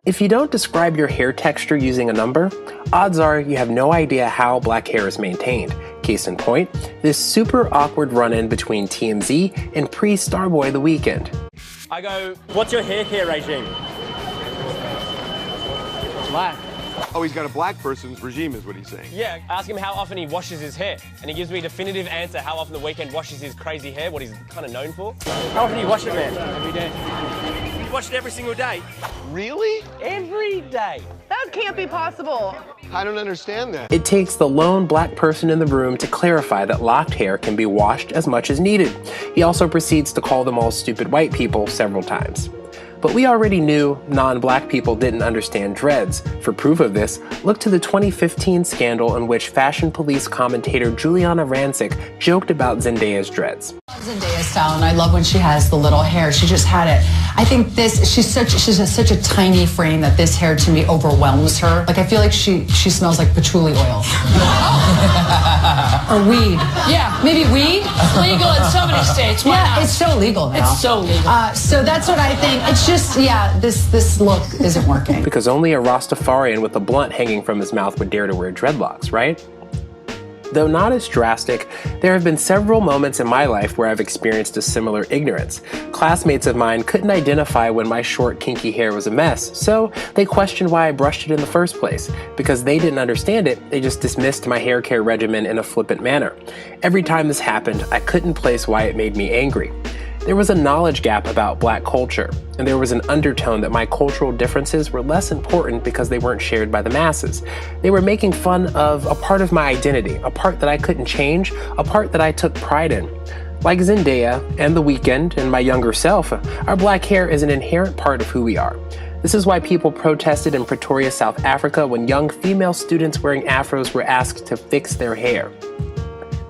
If you don't describe your hair texture using a number, odds are you have no idea how black hair is maintained. Case in point, this super awkward run-in between TMZ and pre-Starboy The Weeknd. I go, what's your hair care regime? Black. Oh, he's got a black person's regime is what he's saying. Yeah, ask him how often he washes his hair. And he gives me a definitive answer how often The Weeknd washes his crazy hair, what he's kind of known for. How often do you wash it, man? Every day. You wash it every single day? Really? Every day. That can't be possible. I don't understand that. It takes the lone black person in the room to clarify that locked hair can be washed as much as needed. He also proceeds to call them all stupid white people several times. But we already knew non-black people didn't understand dreads. For proof of this, look to the 2015 scandal in which fashion police commentator Juliana Rancic joked about Zendaya's dreads. Zendaya's style, and I love when she has the little hair. She just had it. I think she's such a tiny frame that this hair to me overwhelms her. Like I feel like she smells like patchouli oil. Or weed. Yeah, maybe weed. It's legal in so many states. Why not? It's so legal now. It's so legal. So that's what I think. It's just, yeah, this look isn't working. Because only a Rastafarian with a blunt hanging from his mouth would dare to wear dreadlocks, right? Though not as drastic, there have been several moments in my life where I've experienced a similar ignorance. Classmates of mine couldn't identify when my short, kinky hair was a mess, so they questioned why I brushed it in the first place. Because they didn't understand it, they just dismissed my hair care regimen in a flippant manner. Every time this happened, I couldn't place why it made me angry. There was a knowledge gap about black culture, and there was an undertone that my cultural differences were less important because they weren't shared by the masses. They were making fun of a part of my identity, a part that I couldn't change, a part that I took pride in. Like Zendaya and The Weeknd and my younger self, our black hair is an inherent part of who we are. This is why people protested in Pretoria, South Africa when young female students wearing afros were asked to fix their hair.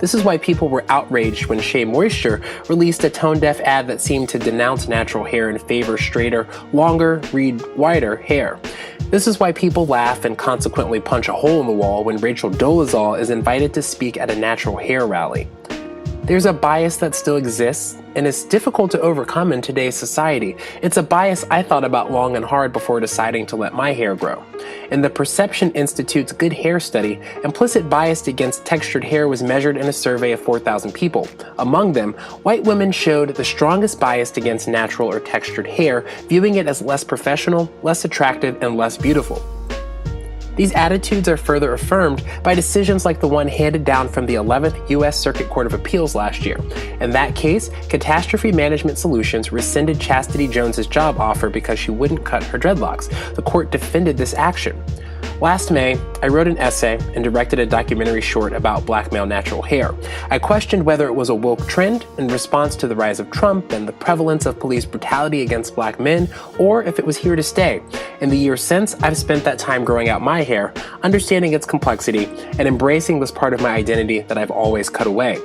This is why people were outraged when Shea Moisture released a tone-deaf ad that seemed to denounce natural hair and favor straighter, longer, wider hair. This is why people laugh and consequently punch a hole in the wall when Rachel Dolezal is invited to speak at a natural hair rally. There's a bias that still exists, and it's difficult to overcome in today's society. It's a bias I thought about long and hard before deciding to let my hair grow. In the Perception Institute's Good Hair Study, implicit bias against textured hair was measured in a survey of 4,000 people. Among them, white women showed the strongest bias against natural or textured hair, viewing it as less professional, less attractive, and less beautiful. These attitudes are further affirmed by decisions like the one handed down from the 11th U.S. Circuit Court of Appeals last year. In that case, Catastrophe Management Solutions rescinded Chastity Jones's job offer because she wouldn't cut her dreadlocks. The court defended this action. Last May, I wrote an essay and directed a documentary short about black male natural hair. I questioned whether it was a woke trend in response to the rise of Trump and the prevalence of police brutality against black men, or if it was here to stay. In the years since, I've spent that time growing out my hair, understanding its complexity, and embracing this part of my identity that I've always cut away.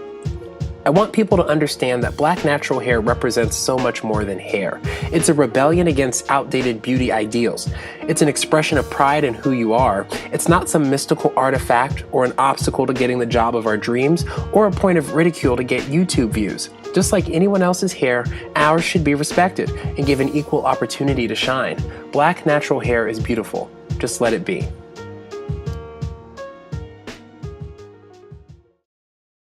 I want people to understand that black natural hair represents so much more than hair. It's a rebellion against outdated beauty ideals. It's an expression of pride in who you are. It's not some mystical artifact or an obstacle to getting the job of our dreams or a point of ridicule to get YouTube views. Just like anyone else's hair, ours should be respected and given equal opportunity to shine. Black natural hair is beautiful. Just let it be.